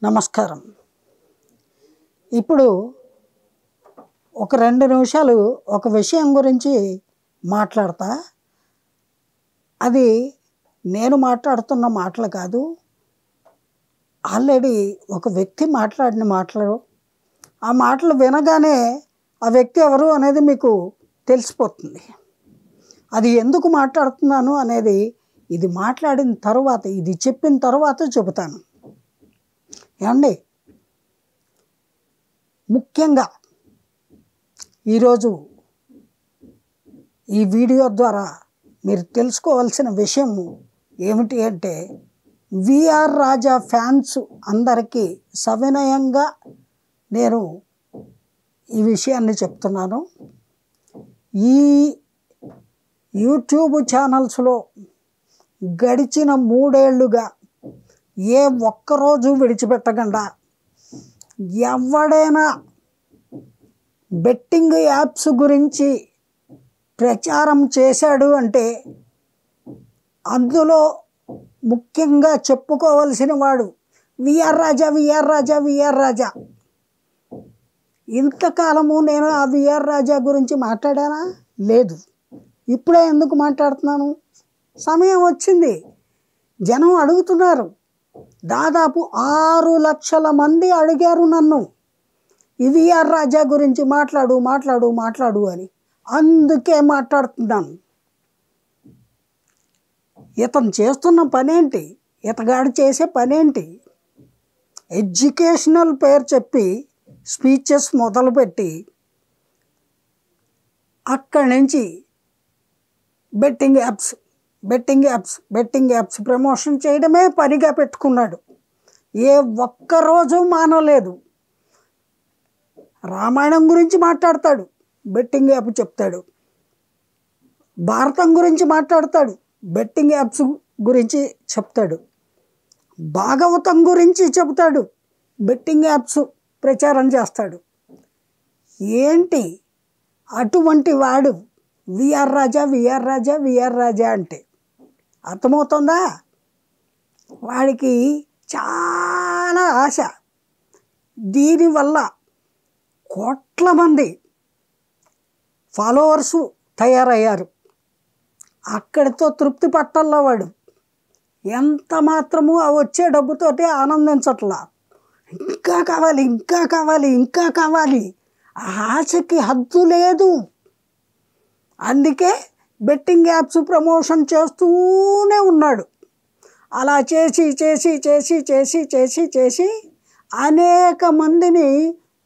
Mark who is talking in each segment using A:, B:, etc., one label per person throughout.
A: నమస్కారం. ఇప్పుడు ఒక 2 నిమిషాలు ఒక విషయం గురించి మాట్లాడతా. అది నేను మాట్లాడుతున్న మాటలు కాదు, ఆల్రెడీ ఒక వ్యక్తి మాట్లాడిన మాటలు. ఆ మాటలు వినగానే ఆ వ్యక్తి ఎవరు అనేది మీకు తెలిసిపోతుంది. అది ఎందుకు మాట్లాడుతున్నాను అనేది ఇది మాట్లాడిన తర్వాత, ఇది చెప్పిన తర్వాత చెబుతాను. ఏమండి, ముఖ్యంగా ఈరోజు ఈ వీడియో ద్వారా మీరు తెలుసుకోవాల్సిన విషయం ఏమిటి అంటే, విఆర్ రాజా ఫ్యాన్స్ అందరికీ సవినయంగా నేను ఈ విషయాన్ని చెప్తున్నాను. ఈ యూట్యూబ్ ఛానల్స్లో గడిచిన 3 ఏళ్లుగా ఏ ఒక్కరోజు విడిచిపెట్టకుండా ఎవడైనా బెట్టింగ్ యాప్స్ గురించి ప్రచారం చేశాడు అంటే అందులో ముఖ్యంగా చెప్పుకోవలసిన వాడు విఆర్ రాజా. విఆర్ రాజా విఆర్ రాజా ఇంతకాలము నేను ఆ విఆర్ రాజా గురించి మాట్లాడానా? లేదు. ఇప్పుడే ఎందుకు మాట్లాడుతున్నాను? సమయం వచ్చింది, జనం అడుగుతున్నారు. దాదాపు 6 లక్షల మంది అడిగారు నన్ను ఈ విఆర్ రాజా గురించి మాట్లాడు మాట్లాడు మాట్లాడు అని. అందుకే మాట్లాడుతున్నాను. ఇతను చేస్తున్న పనేంటి, ఇతగాడు చేసే పనేంటి? ఎడ్యుకేషనల్ పేరు చెప్పి స్పీచెస్ మొదలుపెట్టి అక్కడి నుంచి బెట్టింగ్ యాప్స్ ప్రమోషన్ చేయడమే పనిగా పెట్టుకున్నాడు. ఏ ఒక్కరోజు మానలేదు. రామాయణం గురించి మాట్లాడతాడు, బెట్టింగ్ యాప్ చెప్తాడు. భారతం గురించి మాట్లాడతాడు, బెట్టింగ్ యాప్స్ గురించి చెప్తాడు. భాగవతం గురించి చెప్తాడు, బెట్టింగ్ యాప్స్ ప్రచారం చేస్తాడు. ఏంటి అటువంటి వాడు విఆర్ రాజా విఆర్ రాజా విఆర్ రాజా అంటే అర్థమవుతుందా? వాడికి చాలా ఆశ. దీనివల్ల కోట్ల మంది ఫాలోవర్సు తయారయ్యారు. అక్కడితో తృప్తి పట్టల్లో వాడు ఎంత మాత్రము ఆ వచ్చే డబ్బుతోటి ఆనందించట్లా. ఇంకా కావాలి, ఇంకా కావాలి, ఇంకా కావాలి. ఆ ఆశకి హద్దు లేదు. అందుకే బెట్టింగ్ యాప్స్ ప్రమోషన్ చేస్తూనే ఉన్నాడు. అలా చేసి చేసి చేసి చేసి చేసి చేసి అనేక మందిని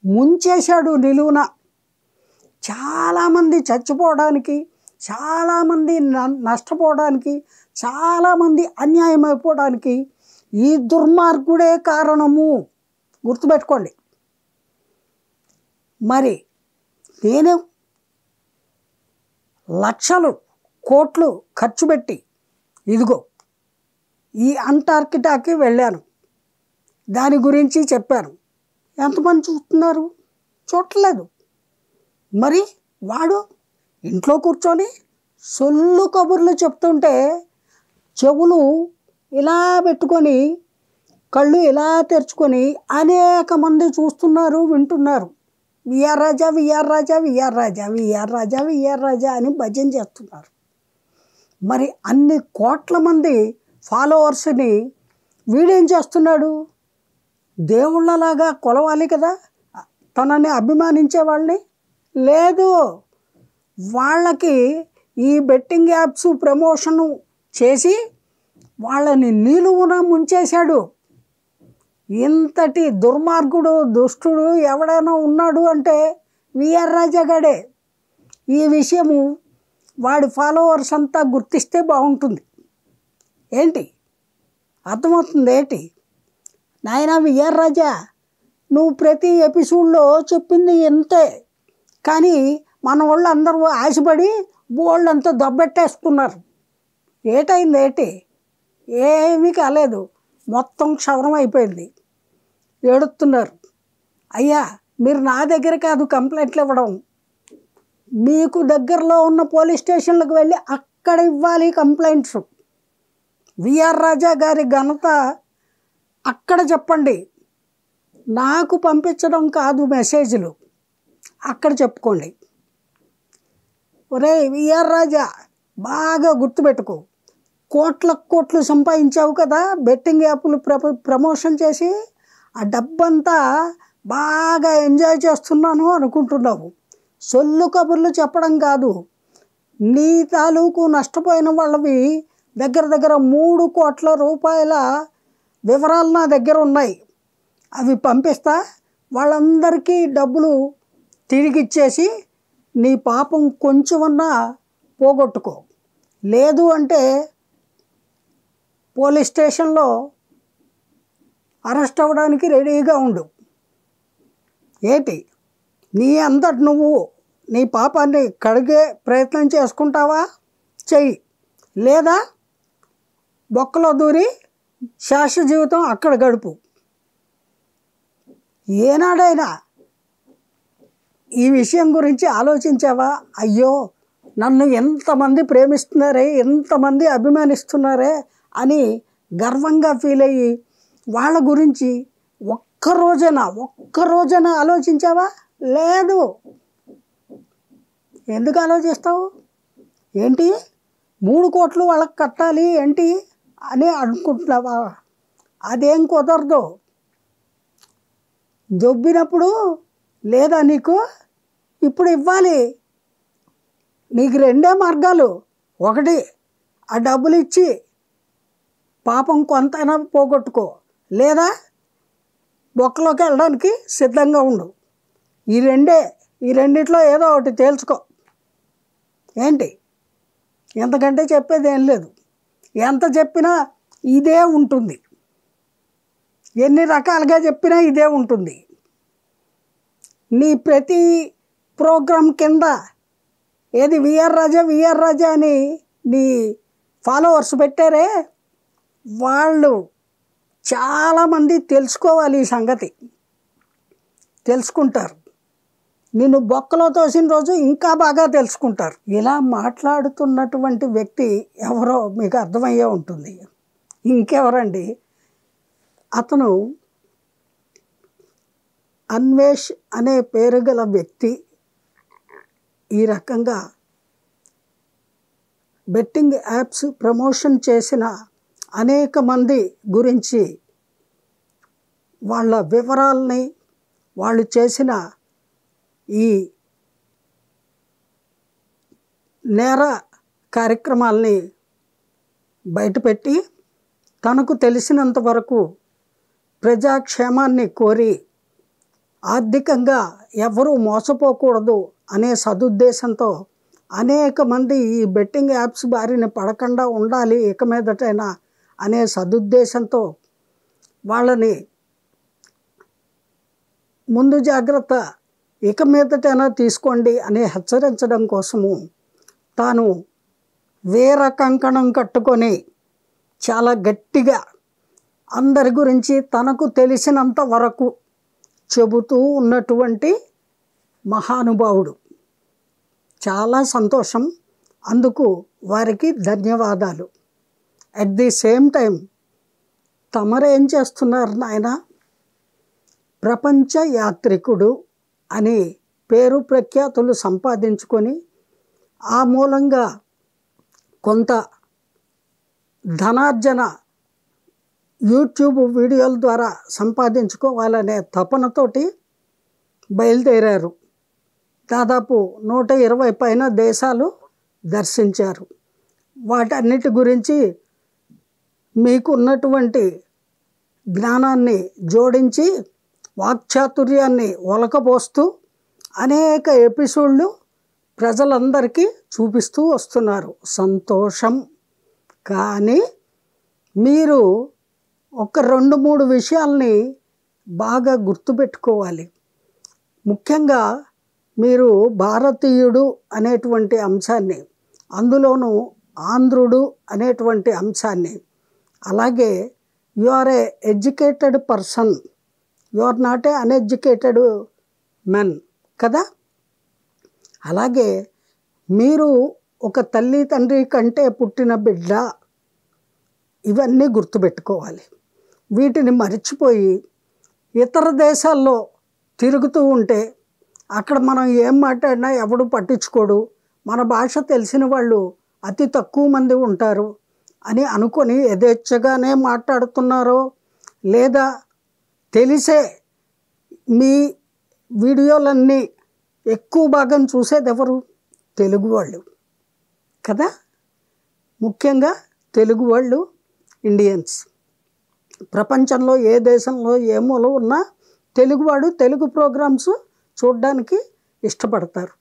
A: ముంచేశాడు నిలువున. చాలామంది చచ్చిపోవడానికి, చాలామంది నష్టపోవడానికి, చాలామంది అన్యాయం అయిపోవడానికి ఈ దుర్మార్గుడే కారణము. గుర్తుపెట్టుకోండి. మరి నేను లక్షలు కోట్లు ఖర్చు పెట్టి ఇదిగో ఈ అంటార్కిటాకి వెళ్ళాను, దాని గురించి చెప్పాను. ఎంతమంది చూస్తున్నారు? చూడలేదు. మరి వాడు ఇంట్లో కూర్చొని సొల్లు కబుర్లు చెప్తుంటే చెవులు ఇలా పెట్టుకొని కళ్ళు ఇలా తెరుచుకొని అనేక మంది చూస్తున్నారు, వింటున్నారు. విఆర్ రాజా విఆర్ రాజా విఆర్ రాజా విఆర్ రాజా విఆర్ రాజా అని భజన చేస్తున్నారు. మరి అన్ని కోట్ల మంది ఫాలోవర్స్ని వీడేం చేస్తున్నాడు? దేవుళ్ళలాగా కొలవాలి కదా తనని అభిమానించే వాళ్ళని. లేదు, వాళ్ళకి ఈ బెట్టింగ్ యాప్స్ ప్రమోషను చేసి వాళ్ళని నిలువున ముంచేశాడు. ఇంతటి దుర్మార్గుడు, దుష్టుడు ఎవడైనా ఉన్నాడు అంటే విఆర్ రాజా గాడే. ఈ విషయము వాడి ఫాలోవర్స్ అంతా గుర్తిస్తే బాగుంటుంది. ఏంటి అర్థమవుతుంది? ఏంటి నాయనా విఆర్ రాజా, నువ్వు ప్రతి ఎపిసోడ్లో చెప్పింది ఎంతే, కానీ మన వాళ్ళు అందరూ ఆశపడి బోల్డంతా దబ్బెట్టేసుకున్నారు. ఏటైంది? ఏంటి? ఏమీ కాలేదు, మొత్తం క్షవరం అయిపోయింది. ఏడుస్తున్నారు. అయ్యా, మీరు నా దగ్గర కాదు కంప్లైంట్లు ఇవ్వడం, మీకు దగ్గరలో ఉన్న పోలీస్ స్టేషన్లకు వెళ్ళి అక్కడ ఇవ్వాలి కంప్లైంట్స్. విఆర్ రాజా గారి ఘనత అక్కడ చెప్పండి. నాకు పంపించడం కాదు మెసేజ్లు, అక్కడ చెప్పుకోండి. ఒరే విఆర్ రాజా, బాగా గుర్తుపెట్టుకో, కోట్లు సంపాదించావు కదా బెట్టింగ్ యాప్లు ప్రమోషన్ చేసి, ఆ డబ్బంతా బాగా ఎంజాయ్ చేస్తున్నాను అనుకుంటున్నావు. సొల్లు కబుర్లు చెప్పడం కాదు, నీ తాలూకు నష్టపోయిన వాళ్ళవి దగ్గర 3 కోట్ల రూపాయల వివరాలు నా దగ్గర ఉన్నాయి. అవి పంపిస్తా, వాళ్ళందరికీ డబ్బులు తిరిగిచ్చేసి నీ పాపం కొంచెమన్నా పోగొట్టుకో. లేదు అంటే పోలీస్ స్టేషన్లో అరెస్ట్ అవ్వడానికి రెడీగా ఉండు. ఏంటి, నీ అంతటి నువ్వు నీ పాపాన్ని కడిగే ప్రయత్నం చేసుకుంటావా? చెయ్యి. లేదా బొక్కలో దూరి శాశ్వత జీవితం అక్కడ గడుపు. ఏనాడైనా ఈ విషయం గురించి ఆలోచించావా? అయ్యో, నన్ను ఎంతమంది ప్రేమిస్తున్నారే, ఎంతమంది అభిమానిస్తున్నారే అని గర్వంగా ఫీల్ అయ్యి వాళ్ళ గురించి ఒక్కరోజైనా ఆలోచించావా? లేదు. ఎందుకు ఆలోచిస్తావు? ఏంటి 3 కోట్లు వాళ్ళకి కట్టాలి ఏంటి అని అనుకుంటున్నావా? అదేం కుదరదు. దొబ్బినప్పుడు లేదా నీకు ఇప్పుడు ఇవ్వాలి. నీకు 2 మార్గాలు. ఒకటి, ఆ డబ్బులు ఇచ్చి పాపం కొంతైనా పోగొట్టుకో, లేదా బొక్కలోకి వెళ్ళడానికి సిద్ధంగా ఉండు. ఈ రెండిట్లో ఏదో ఒకటి తేల్చుకో. ఏంటి, ఎంతకంటే చెప్పేది ఏం లేదు. ఎంత చెప్పినా ఇదే ఉంటుంది, ఎన్ని రకాలుగా చెప్పినా ఇదే ఉంటుంది. నీ ప్రతి ప్రోగ్రాం కింద ఏది విఆర్ రాజా అని నీ ఫాలోవర్స్ పెట్టారే, వాళ్ళు చాలామంది తెలుసుకోవాలి ఈ సంగతి. తెలుసుకుంటారు. నిన్ను బొక్కలో తోసిన రోజు ఇంకా బాగా తెలుసుకుంటారు. ఇలా మాట్లాడుతున్నటువంటి వ్యక్తి ఎవరో మీకు అర్థమయ్యే ఉంటుంది. ఇంకెవరండి, అతను అన్వేష్ అనే పేరు గల వ్యక్తి ఈ రకంగా బెట్టింగ్ యాప్స్ ప్రమోషన్ చేసిన అనేక మంది గురించి వాళ్ళ వివరాలని, వాళ్ళు చేసిన ఈ నేర కార్యక్రమాల్ని బయటపెట్టి తనకు తెలిసినంత వరకు ప్రజాక్షేమాన్ని కోరి ఆర్థికంగా ఎవరూ మోసపోకూడదు అనే సదుద్దేశంతో అనేక మంది ఈ బెట్టింగ్ యాప్స్ బారిన పడకుండా ఉండాలి ఇక మీదటైనా అనే సదుద్దేశంతో వాళ్ళని ముందు జాగ్రత్త ఇక మీదటైనా తీసుకోండి అని హెచ్చరించడం కోసము తాను వీర కంకణం కట్టుకొని చాలా గట్టిగా అందరి గురించి తనకు తెలిసినంత వరకు చెబుతూ ఉన్నటువంటి మహానుభావుడు. చాలా సంతోషం, అందుకు వారికి ధన్యవాదాలు. అట్ ది సేమ్ టైం తమరేం చేస్తున్నారు నాయన? ప్రపంచ యాత్రికుడు అని పేరు ప్రఖ్యాతులు సంపాదించుకొని ఆ మూలంగా కొంత ధనార్జన యూట్యూబ్ వీడియోల ద్వారా సంపాదించుకోవాలనే తపనతోటి బయలుదేరారు. దాదాపు 120 పైన దేశాలు దర్శించారు. వాటన్నిటి గురించి మీకున్నటువంటి జ్ఞానాన్ని జోడించి వాక్చాతుర్యాన్ని ఒలకబోస్తూ అనేక ఎపిసోడ్లు ప్రజలందరికీ చూపిస్తూ వస్తున్నారు. సంతోషం. కానీ మీరు ఒక 2-3 విషయాల్ని బాగా గుర్తుపెట్టుకోవాలి. ముఖ్యంగా మీరు భారతీయుడు అనేటువంటి అంశాన్ని, అందులోనూ ఆంధ్రుడు అనేటువంటి అంశాన్ని, అలాగే you are a educated person, you are not a uneducated men కదా. అలాగే మీరు ఒక తల్లి తండ్రి కంటే పుట్టిన బిడ్డ, ఇవన్నీ గుర్తుపెట్టుకోవాలి. వీటిని మర్చిపోయి ఇతర దేశాల్లో తిరుగుతూ ఉంటే అక్కడ మనం ఏం మాట్లాడినా ఎవడు పట్టించుకోడు, మన భాష తెలిసిన వాళ్ళు అతి తక్కువ మంది ఉంటారు అని అనుకొని యథేచ్ఛగానే మాట్లాడుతున్నారో, లేదా తెలిసే మీ వీడియోలన్నీ ఎక్కువ భాగం చూసేది ఎవరు? తెలుగు వాళ్ళు కదా. ముఖ్యంగా తెలుగు వాళ్ళు, ఇండియన్స్. ప్రపంచంలో ఏ దేశంలో ఏ మూల ఉన్నా తెలుగువాడు తెలుగు ప్రోగ్రామ్స్ చూడడానికి ఇష్టపడతారు.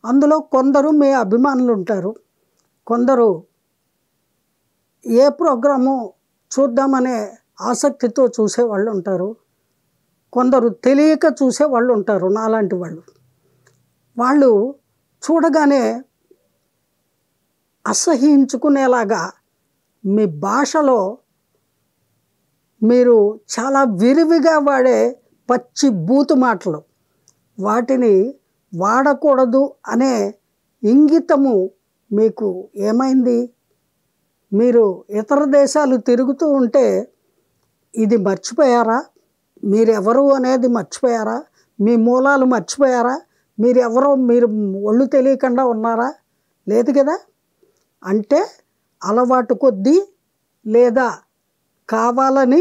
A: అందులో కొందరు మీ అభిమానులు ఉంటారు, కొందరు ఏ ప్రోగ్రాము చూద్దామనే ఆసక్తితో చూసేవాళ్ళు ఉంటారు, కొందరు తెలియక చూసేవాళ్ళు ఉంటారు, నాలాంటి వాళ్ళు. వాళ్ళు చూడగానే అసహ్యించుకునేలాగా మీ భాషలో మీరు చాలా విరివిగా వాడే పచ్చి బూతు మాటలు, వాటిని వాడకూడదు అనే ఇంగితము మీకు ఏమైంది? మీరు ఇతర దేశాలు తిరుగుతూ ఉంటే ఇది మర్చిపోయారా? మీరెవరు అనేది మర్చిపోయారా? మీ మూలాలు మర్చిపోయారా? మీరెవరో మీరు ఒళ్ళు తెలియకుండా ఉన్నారా? లేదు కదా. అంటే అలవాటు కొద్దీ, లేదా కావాలని,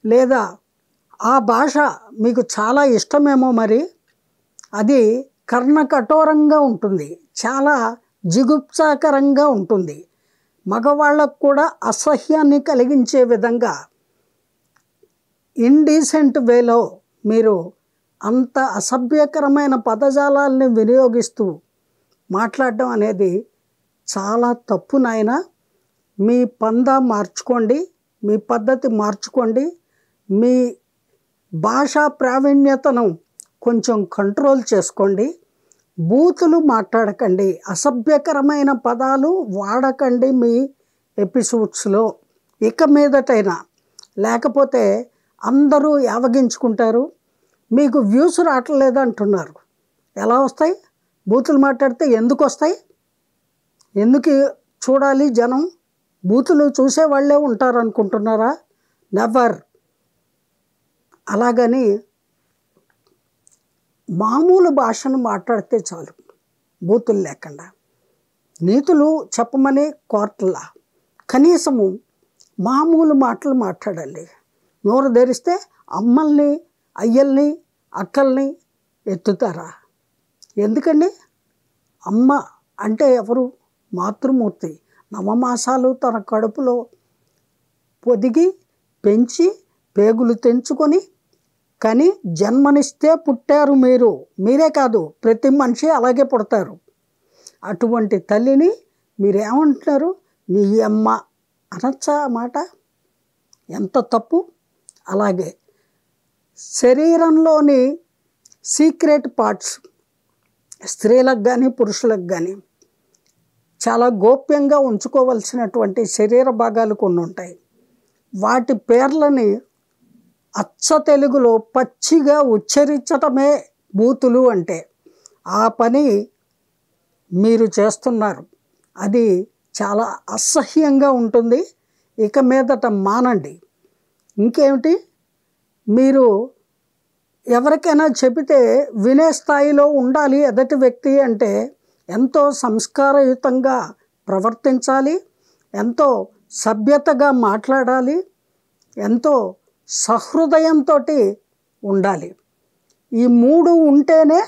A: లేదా ఆ భాష మీకు చాలా ఇష్టమేమో, మరి అది కర్ణకఠోరంగా ఉంటుంది, చాలా జిగుప్సాకరంగా ఉంటుంది, మగవాళ్ళకు కూడా అసహ్యాన్ని కలిగించే విధంగా ఇండీసెంట్ వేలో మీరు అంత అసభ్యకరమైన పదజాలాల్ని వినియోగిస్తూ మాట్లాడడం అనేది చాలా తప్పు నాయనా. మీ పందా మార్చుకోండి, మీ పద్ధతి మార్చుకోండి, మీ భాషా ప్రావీణ్యతను కొంచెం కంట్రోల్ చేసుకోండి. బూతులు మాట్లాడకండి, అసభ్యకరమైన పదాలు వాడకండి మీ ఎపిసోడ్స్లో ఇక మీదటైనా. లేకపోతే అందరూ యావగించుకుంటారు, మీకు వ్యూస్ రావట్లేదు అంటున్నారు. ఎలా వస్తాయి? బూతులు మాట్లాడితే ఎందుకు వస్తాయి? ఎందుకు చూడాలి జనం? బూతులు చూసే వాళ్ళే ఉంటారు అనుకుంటున్నారా? నెవర్. అలాగని మామూలు భాషను మాట్లాడితే చాలు, బూతులు లేకుండా. నీతులు చెప్పమని కోర్టులా, కనీసము మామూలు మాటలు మాట్లాడాలి. నోరు ధరిస్తే అమ్మల్ని, అయ్యల్ని, అక్కల్ని ఎత్తుతారా? ఎందుకండి? అమ్మ అంటే ఎవరు? మాతృమూర్తి. నవమాసాలు తన కడుపులో పొదిగి పెంచి పేగులు తెంచుకొని కానీ జన్మనిస్తే పుట్టారు మీరు. మీరే కాదు, ప్రతి మనిషి అలాగే పుడతారు. అటువంటి తల్లిని మీరేమంటున్నారు? నీ అమ్మ అనొచ్చా మాట? ఎంత తప్పు! అలాగే శరీరంలోని సీక్రెట్ పార్ట్స్, స్త్రీలకు కానీ పురుషులకు కానీ చాలా గోప్యంగా ఉంచుకోవలసినటువంటి శరీర భాగాలు కొన్ని ఉంటాయి. వాటి పేర్లని అచ్చ తెలుగులో పచ్చిగా ఉచ్చరించటమే బూతులు అంటే. ఆ పని మీరు చేస్తున్నారు, అది చాలా అసహ్యంగా ఉంటుంది. ఇక మీదట మానండి. ఇంకేమిటి, మీరు ఎవరికైనా చెబితే వినే స్థాయిలో ఉండాలి ఎదుటి వ్యక్తి అంటే. ఎంతో సంస్కారయుతంగా ప్రవర్తించాలి, ఎంతో సభ్యతగా మాట్లాడాలి, ఎంతో సహృదయంతో ఉండాలి. ఈ మూడు ఉంటేనే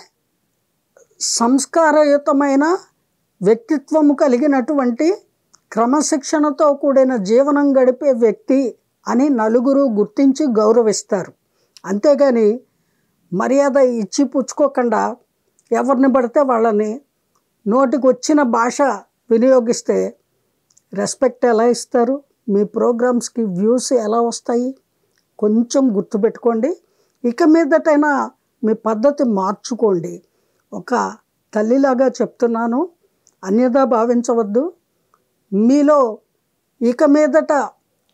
A: సంస్కారయుతమైన వ్యక్తిత్వము కలిగినటువంటి క్రమశిక్షణతో కూడిన జీవనం గడిపే వ్యక్తి అని నలుగురు గుర్తించి గౌరవిస్తారు. అంతేగాని మర్యాద ఇచ్చి పుచ్చుకోకుండా ఎవరిని పడితే వాళ్ళని నోటికి వచ్చిన భాష వినియోగిస్తే రెస్పెక్ట్ ఎలా ఇస్తారు? మీ ప్రోగ్రామ్స్కి వ్యూస్ ఎలా వస్తాయి? కొంచెం గుర్తుపెట్టుకోండి. ఇక మీదటైనా మీ పద్ధతి మార్చుకోండి. ఒక తల్లిలాగా చెప్తున్నాను, అన్యదా భావించవద్దు. మీలో ఇక మీదట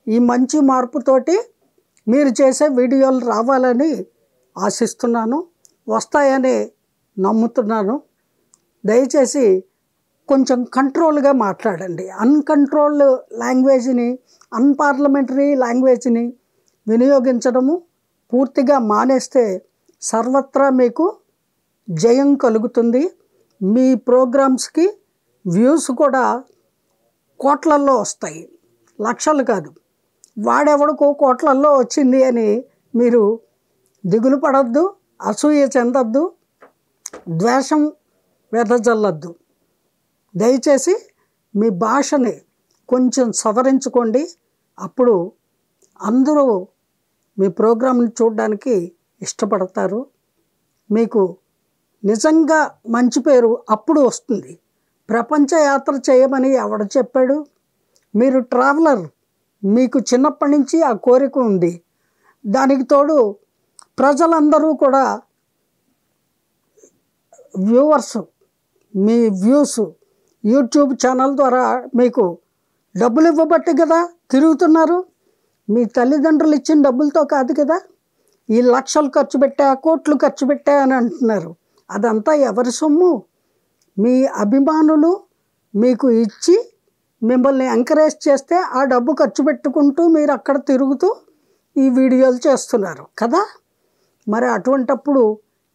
A: ఈ మంచి మార్పుతోటి మీరు చేసే వీడియోలు రావాలని ఆశిస్తున్నాను, వస్తాయని నమ్ముతున్నాను. దయచేసి కొంచెం కంట్రోల్గా మాట్లాడండి. అన్కంట్రోల్డ్ లాంగ్వేజ్ని, అన్పార్లమెంటరీ లాంగ్వేజ్ని వినియోగించడము పూర్తిగా మానేస్తే సర్వత్రా మీకు జయం కలుగుతుంది. మీ ప్రోగ్రామ్స్కి వ్యూస్ కూడా కోట్లల్లో వస్తాయి, లక్షలు కాదు. వాడెవడికో కోట్లల్లో వచ్చింది అని మీరు దిగులు పడద్దు, అసూయ చెందద్దు, ద్వేషం వెదజల్లద్దు. దయచేసి మీ భాషని కొంచెం సవరించుకోండి. అప్పుడు అందరూ మీ ప్రోగ్రాంని చూడడానికి ఇష్టపడతారు. మీకు నిజంగా మంచి పేరు అప్పుడు వస్తుంది. ప్రపంచ యాత్ర చేయమని ఎవడు చెప్పాడు? మీరు ట్రావెలర్, మీకు చిన్నప్పటి నుంచి ఆ కోరిక ఉంది. దానికి తోడు ప్రజలందరూ కూడా వ్యూవర్స్, మీ వ్యూస్ యూట్యూబ్ ఛానల్ ద్వారా మీకు డబ్బులు ఇవ్వబట్టి కదా తిరుగుతున్నారు. మీ తల్లిదండ్రులు ఇచ్చిన డబ్బులతో కాదు కదా. ఈ లక్షలు ఖర్చు పెట్టా, కోట్లు ఖర్చు పెట్టా అని అంటున్నారు. అదంతా ఎవరి సొమ్ము? మీ అభిమానులు మీకు ఇచ్చి మిమ్మల్ని ఎంకరేజ్ చేస్తే ఆ డబ్బు ఖర్చు పెట్టుకుంటూ మీరు అక్కడ తిరుగుతూ ఈ వీడియోలు చేస్తున్నారు కదా. మరి అటువంటప్పుడు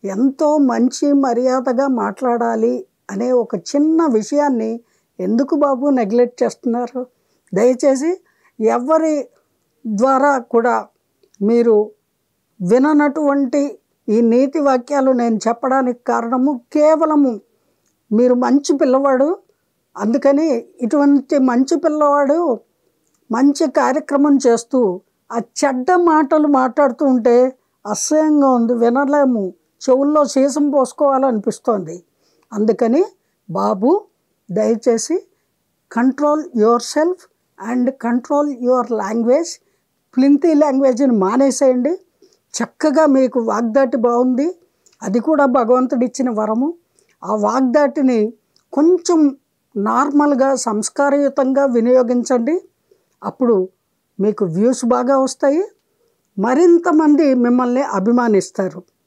A: ఎంతో మంచి మర్యాదగా మాట్లాడాలి అనే ఒక చిన్న విషయాన్ని ఎందుకు బాబు నెగ్లెక్ట్ చేస్తున్నారు? దయచేసి ఎవరి ద్వారా కూడా మీరు విననటువంటి ఈ నీతి వాక్యాలు నేను చెప్పడానికి కారణము కేవలము మీరు మంచి పిల్లవాడు, అందుకని ఇటువంటి మంచి పిల్లవాడు మంచి కార్యక్రమం చేస్తూ ఆ చెడ్డ మాటలు మాట్లాడుతూ ఉంటే అసహ్యంగా ఉంది, వినలేము, చెవుల్లో సీసం పోసుకోవాలనిపిస్తోంది. అందుకని బాబు దయచేసి control yourself and control your language. Filthy లాంగ్వేజ్ని మానేసేయండి. చక్కగా మీకు వాగ్దాటి బాగుంది, అది కూడా భగవంతుడిచ్చిన వరము. ఆ వాగ్దాటిని కొంచెం నార్మల్గా సంస్కారయుతంగా వినియోగించండి. అప్పుడు మీకు వ్యూస్ బాగా వస్తాయి, మరింతమంది మిమ్మల్ని అభిమానిస్తారు.